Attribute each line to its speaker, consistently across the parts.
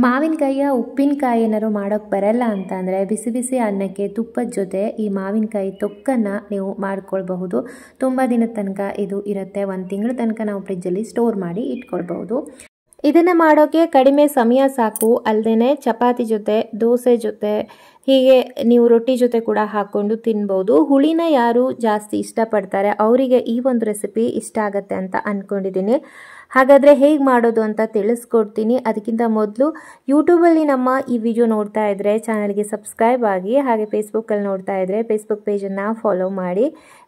Speaker 1: ಮಾವಿನಕಾಯಿಯ ಉಪ್ಪಿನಕಾಯಿ ಏನಾದ್ರು ಮಾಡೋಕ್ಕೆ ಬರಲ್ಲ ಅಂತ ಅಂದರೆ ಬಿಸಿ ಬಿಸಿ ಅನ್ನಕ್ಕೆ ತುಪ್ಪದ ಜೊತೆ ಈ ಮಾವಿನಕಾಯಿ ತೊಕ್ಕನ್ನು ನೀವು ಮಾಡ್ಕೊಳ್ಬಹುದು. ತುಂಬ ದಿನದ ತನಕ ಇದು ಇರುತ್ತೆ. 1 ತಿಂಗಳ ತನಕ ನಾವು ಫ್ರಿಜ್ಜಲ್ಲಿ ಸ್ಟೋರ್ ಮಾಡಿ ಇಟ್ಕೊಳ್ಬಹುದು. ಇದನ್ನು ಮಾಡೋಕ್ಕೆ ಕಡಿಮೆ ಸಮಯ ಸಾಕು. ಅಲ್ಲದೆ ಚಪಾತಿ ಜೊತೆ, ದೋಸೆ ಜೊತೆ, ಹೀಗೆ ನೀವು ರೊಟ್ಟಿ ಜೊತೆ ಕೂಡ ಹಾಕ್ಕೊಂಡು ತಿನ್ಬೋದು. ಹುಳಿನ ಯಾರು ಜಾಸ್ತಿ ಇಷ್ಟಪಡ್ತಾರೆ ಅವರಿಗೆ ಈ ಒಂದು ರೆಸಿಪಿ ಇಷ್ಟ ಆಗುತ್ತೆ ಅಂತ ಅಂದ್ಕೊಂಡಿದ್ದೀನಿ. ಹಾಗಾದರೆ ಹೇಗೆ ಮಾಡೋದು ಅಂತ ತಿಳಿಸ್ಕೊಡ್ತೀನಿ. ಅದಕ್ಕಿಂತ ಮೊದಲು ಯೂಟ್ಯೂಬಲ್ಲಿ ನಮ್ಮ ಈ ವಿಡಿಯೋ ನೋಡ್ತಾ ಇದ್ದರೆ ಚಾನಲ್ಗೆ ಸಬ್ಸ್ಕ್ರೈಬ್ ಆಗಿ, ಹಾಗೆ ಫೇಸ್ಬುಕ್ಕಲ್ಲಿ ನೋಡ್ತಾ ಇದ್ದರೆ ಫೇಸ್ಬುಕ್ ಪೇಜನ್ನು ಫಾಲೋ ಮಾಡಿ.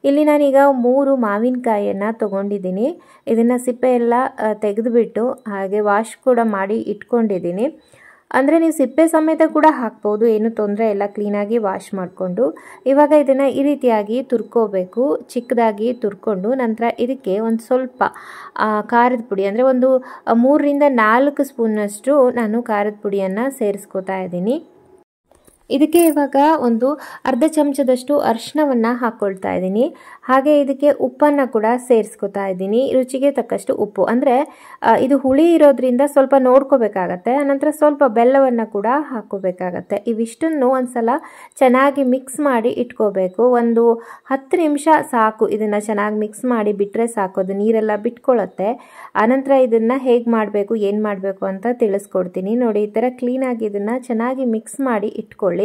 Speaker 1: ಇಲ್ಲಿ ನಾನೀಗ 3 ಮಾವಿನಕಾಯಿಯನ್ನು ತೊಗೊಂಡಿದ್ದೀನಿ. ಇದನ್ನು ಸಿಪ್ಪೆ ಎಲ್ಲ ತೆಗೆದುಬಿಟ್ಟು ಹಾಗೆ ವಾಶ್ ಕೂಡ ಮಾಡಿ ಇಟ್ಕೊಂಡಿದ್ದೀನಿ. ಅಂದರೆ ನೀವು ಸಿಪ್ಪೆ ಸಮೇತ ಕೂಡ ಹಾಕ್ಬೋದು, ಏನು ತೊಂದರೆ ಇಲ್ಲ. ಕ್ಲೀನಾಗಿ ವಾಶ್ ಮಾಡಿಕೊಂಡು ಇವಾಗ ಇದನ್ನು ಈ ರೀತಿಯಾಗಿ ತುರ್ಕೋಬೇಕು. ಚಿಕ್ಕದಾಗಿ ತುರ್ಕೊಂಡು ನಂತರ ಇದಕ್ಕೆ ಒಂದು ಸ್ವಲ್ಪ ಖಾರದ ಪುಡಿ, ಅಂದರೆ ಒಂದು 3 ರಿಂದ 4 ಸ್ಪೂನಷ್ಟು ನಾನು ಖಾರದ ಪುಡಿಯನ್ನು ಸೇರಿಸ್ಕೋತಾ ಇದ್ದೀನಿ. ಇದಕ್ಕೆ ಇವಾಗ ಒಂದು ಅರ್ಧ ಚಮಚದಷ್ಟು ಅರಿಶಿನವನ್ನು ಹಾಕ್ಕೊಳ್ತಾ ಇದ್ದೀನಿ. ಹಾಗೆ ಇದಕ್ಕೆ ಉಪ್ಪನ್ನು ಕೂಡ ಸೇರಿಸ್ಕೊತಾ ಇದ್ದೀನಿ. ರುಚಿಗೆ ತಕ್ಕಷ್ಟು ಉಪ್ಪು, ಅಂದರೆ ಇದು ಹುಳಿ ಇರೋದ್ರಿಂದ ಸ್ವಲ್ಪ ನೋಡ್ಕೋಬೇಕಾಗತ್ತೆ. ಆನಂತರ ಸ್ವಲ್ಪ ಬೆಲ್ಲವನ್ನು ಕೂಡ ಹಾಕ್ಕೋಬೇಕಾಗತ್ತೆ. ಇವಿಷ್ಟನ್ನು ಒಂದ್ಸಲ ಚೆನ್ನಾಗಿ ಮಿಕ್ಸ್ ಮಾಡಿ ಇಟ್ಕೋಬೇಕು. ಒಂದು 10 ನಿಮಿಷ ಸಾಕು. ಇದನ್ನು ಚೆನ್ನಾಗಿ ಮಿಕ್ಸ್ ಮಾಡಿ ಬಿಟ್ಟರೆ ಸಾಕು, ಅದು ನೀರೆಲ್ಲ ಬಿಟ್ಕೊಳ್ಳುತ್ತೆ. ಆನಂತರ ಇದನ್ನು ಹೇಗೆ ಮಾಡಬೇಕು, ಏನು ಮಾಡಬೇಕು ಅಂತ ತಿಳಿಸ್ಕೊಡ್ತೀನಿ. ನೋಡಿ, ಈ ಥರ ಕ್ಲೀನಾಗಿ ಇದನ್ನು ಚೆನ್ನಾಗಿ ಮಿಕ್ಸ್ ಮಾಡಿ ಇಟ್ಕೊಳ್ಳಿ.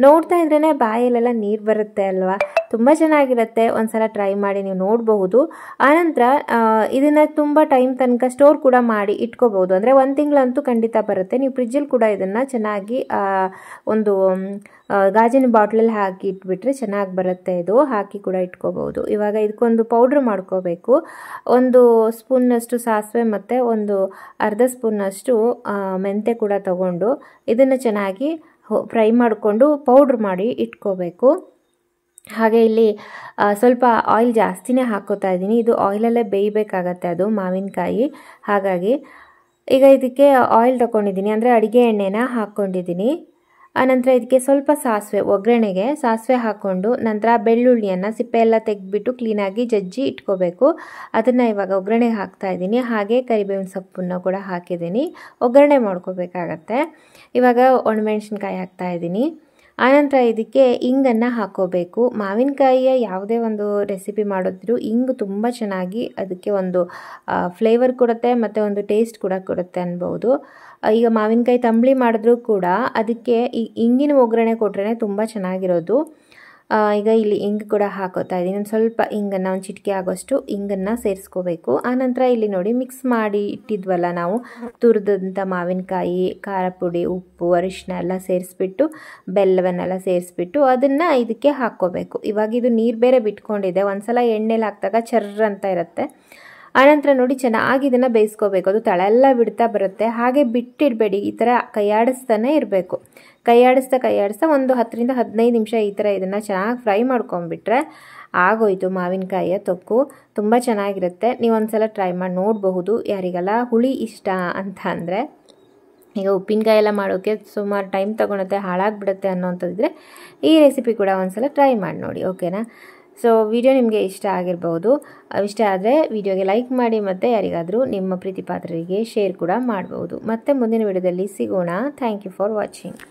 Speaker 1: ನೋಡ್ತಾ ಇದ್ರೇ ಬಾಯಲ್ಲೆಲ್ಲ ನೀರು ಬರುತ್ತೆ ಅಲ್ವಾ, ತುಂಬ ಚೆನ್ನಾಗಿರುತ್ತೆ. ಒಂದ್ಸಲ ಟ್ರೈ ಮಾಡಿ ನೀವು ನೋಡಬಹುದು. ಆನಂತರ ಇದನ್ನು ತುಂಬ ಟೈಮ್ ತನಕ ಸ್ಟೋರ್ ಕೂಡ ಮಾಡಿ ಇಟ್ಕೋಬಹುದು. ಅಂದರೆ 1 ತಿಂಗಳಂತೂ ಖಂಡಿತ ಬರುತ್ತೆ. ನೀವು ಫ್ರಿಜ್ಜಲ್ಲಿ ಕೂಡ ಇದನ್ನು ಚೆನ್ನಾಗಿ ಒಂದು ಗಾಜಿನ ಬಾಟ್ಲಲ್ಲಿ ಹಾಕಿ ಇಟ್ಬಿಟ್ರೆ ಚೆನ್ನಾಗಿ ಬರುತ್ತೆ. ಇದು ಹಾಕಿ ಕೂಡ ಇಟ್ಕೋಬಹುದು. ಇವಾಗ ಇದಕ್ಕೊಂದು ಪೌಡ್ರ್ ಮಾಡ್ಕೋಬೇಕು. 1 ಸ್ಪೂನ್ನಷ್ಟು ಸಾಸಿವೆ ಮತ್ತು ಒಂದು ಅರ್ಧ ಸ್ಪೂನ್ನಷ್ಟು ಮೆಂತೆ ಕೂಡ ತಗೊಂಡು ಇದನ್ನು ಚೆನ್ನಾಗಿ ಫ್ರೈ ಮಾಡಿಕೊಂಡು ಪೌಡ್ರ್ ಮಾಡಿ ಇಟ್ಕೋಬೇಕು. ಹಾಗೆ ಇಲ್ಲಿ ಸ್ವಲ್ಪ ಆಯಿಲ್ ಜಾಸ್ತಿನೇ ಹಾಕೋತಾ ಇದ್ದೀನಿ. ಇದು ಆಯಿಲಲ್ಲೇ ಬೇಯಬೇಕಾಗತ್ತೆ ಅದು ಮಾವಿನಕಾಯಿ. ಹಾಗಾಗಿ ಈಗ ಇದಕ್ಕೆ ಆಯಿಲ್ ತಗೊಂಡಿದ್ದೀನಿ, ಅಂದರೆ ಅಡುಗೆ ಎಣ್ಣೆನ ಹಾಕ್ಕೊಂಡಿದ್ದೀನಿ. ಆನಂತರ ಇದಕ್ಕೆ ಸ್ವಲ್ಪ ಸಾಸಿವೆ, ಒಗ್ಗರಣೆಗೆ ಸಾಸಿವೆ ಹಾಕ್ಕೊಂಡು ನಂತರ ಬೆಳ್ಳುಳ್ಳಿಯನ್ನು ಸಿಪ್ಪೆ ಎಲ್ಲ ತೆಗೆದ್ಬಿಟ್ಟು ಕ್ಲೀನಾಗಿ ಜಜ್ಜಿ ಇಟ್ಕೋಬೇಕು. ಅದನ್ನು ಇವಾಗ ಒಗ್ಗರಣೆಗೆ ಹಾಕ್ತಾ ಇದ್ದೀನಿ. ಹಾಗೆ ಕರಿಬೇವಿನ ಸೊಪ್ಪನ್ನು ಕೂಡ ಹಾಕಿದ್ದೀನಿ. ಒಗ್ಗರಣೆ ಮಾಡ್ಕೋಬೇಕಾಗತ್ತೆ. ಇವಾಗ ಒಣಮೆಣಸಿನ್ಕಾಯಿ ಹಾಕ್ತಾ ಇದ್ದೀನಿ. ಆನಂತರ ಇದಕ್ಕೆ ಇಂಗನ್ನು ಹಾಕ್ಕೋಬೇಕು. ಮಾವಿನಕಾಯಿಯ ಯಾವುದೇ ಒಂದು ರೆಸಿಪಿ ಮಾಡೋದ್ರೂ ಇಂಗು ತುಂಬ ಚೆನ್ನಾಗಿ ಅದಕ್ಕೆ ಒಂದು ಫ್ಲೇವರ್ ಕೊಡುತ್ತೆ ಮತ್ತು ಒಂದು ಟೇಸ್ಟ್ ಕೂಡ ಕೊಡುತ್ತೆ ಅನ್ಬೋದು. ಈಗ ಮಾವಿನಕಾಯಿ ತಂಬಳಿ ಮಾಡಿದ್ರೂ ಕೂಡ ಅದಕ್ಕೆ ಈ ಇಂಗಿನ ಒಗ್ಗರಣೆ ಕೊಟ್ರೇ ತುಂಬ ಚೆನ್ನಾಗಿರೋದು. ಈಗ ಇಲ್ಲಿ ಇಂಗು ಕೂಡ ಹಾಕೋತಾ ಇದ್ದೀನಿ. ಒಂದು ಸ್ವಲ್ಪ ಇಂಗನ್ನು, ಒಂದು ಚಿಟಿಕೆ ಆಗೋಷ್ಟು ಇಂಗನ್ನು ಸೇರಿಸ್ಕೋಬೇಕು. ಆನಂತರ ಇಲ್ಲಿ ನೋಡಿ ಮಿಕ್ಸ್ ಮಾಡಿ ಇಟ್ಟಿದ್ವಲ್ಲ ನಾವು ತುರಿದಂಥ ಮಾವಿನಕಾಯಿ, ಖಾರ ಪುಡಿ, ಉಪ್ಪು, ಅರಿಶಿನ ಎಲ್ಲ ಸೇರಿಸ್ಬಿಟ್ಟು ಬೆಲ್ಲವನ್ನೆಲ್ಲ ಸೇರಿಸ್ಬಿಟ್ಟು ಅದನ್ನು ಇದಕ್ಕೆ ಹಾಕ್ಕೋಬೇಕು. ಇವಾಗ ಇದು ನೀರು ಬೇರೆ ಬಿಟ್ಕೊಂಡಿದೆ. ಒಂದ್ಸಲ ಎಣ್ಣೆಲಿ ಹಾಕಿದಾಗ ಚರ್ರ ಅಂತ ಇರುತ್ತೆ. ಆನಂತರ ನೋಡಿ ಚೆನ್ನಾಗಿ ಇದನ್ನು ಬೇಯಿಸ್ಕೋಬೇಕು. ಅದು ತಳ ಎಲ್ಲ ಬಿಡ್ತಾ ಬರುತ್ತೆ. ಹಾಗೆ ಬಿಟ್ಟಿಡಬೇಡಿ, ಈ ಥರ ಕೈಯಾಡಿಸ್ತಾನೆ ಇರಬೇಕು. ಕೈಯಾಡಿಸ್ತಾ ಒಂದು 10 ರಿಂದ 15 ನಿಮಿಷ ಈ ಥರ ಇದನ್ನು ಚೆನ್ನಾಗಿ ಫ್ರೈ ಮಾಡ್ಕೊಂಡ್ಬಿಟ್ರೆ ಆಗೋಯ್ತು ಮಾವಿನಕಾಯಿಯ ತೊಕ್ಕು. ತುಂಬ ಚೆನ್ನಾಗಿರುತ್ತೆ. ನೀವು ಒಂದ್ಸಲ ಟ್ರೈ ಮಾಡಿ ನೋಡಬಹುದು, ಯಾರಿಗೆಲ್ಲ ಹುಳಿ ಇಷ್ಟ ಅಂತ ಅಂದರೆ. ಈಗ ಉಪ್ಪಿನಕಾಯಿ ಎಲ್ಲ ಮಾಡೋಕ್ಕೆ ಸುಮಾರು ಟೈಮ್ ತೊಗೊಳುತ್ತೆ, ಹಾಳಾಗಿಬಿಡುತ್ತೆ ಅನ್ನೋಂಥದ್ದಿದ್ರೆ ಈ ರೆಸಿಪಿ ಕೂಡ ಒಂದ್ಸಲ ಟ್ರೈ ಮಾಡಿ ನೋಡಿ, ಓಕೆನಾ? ಸೊ ವಿಡಿಯೋ ನಿಮಗೆ ಇಷ್ಟ ಆಗಿರ್ಬೋದು. ಇಷ್ಟ ಆದರೆ ವಿಡಿಯೋಗೆ ಲೈಕ್ ಮಾಡಿ ಮತ್ತು ಯಾರಿಗಾದರೂ ನಿಮ್ಮ ಪ್ರೀತಿ ಪಾತ್ರರಿಗೆ ಶೇರ್ ಕೂಡ ಮಾಡ್ಬೋದು. ಮತ್ತೆ ಮುಂದಿನ ವಿಡಿಯೋದಲ್ಲಿ ಸಿಗೋಣ. Thank you for watching.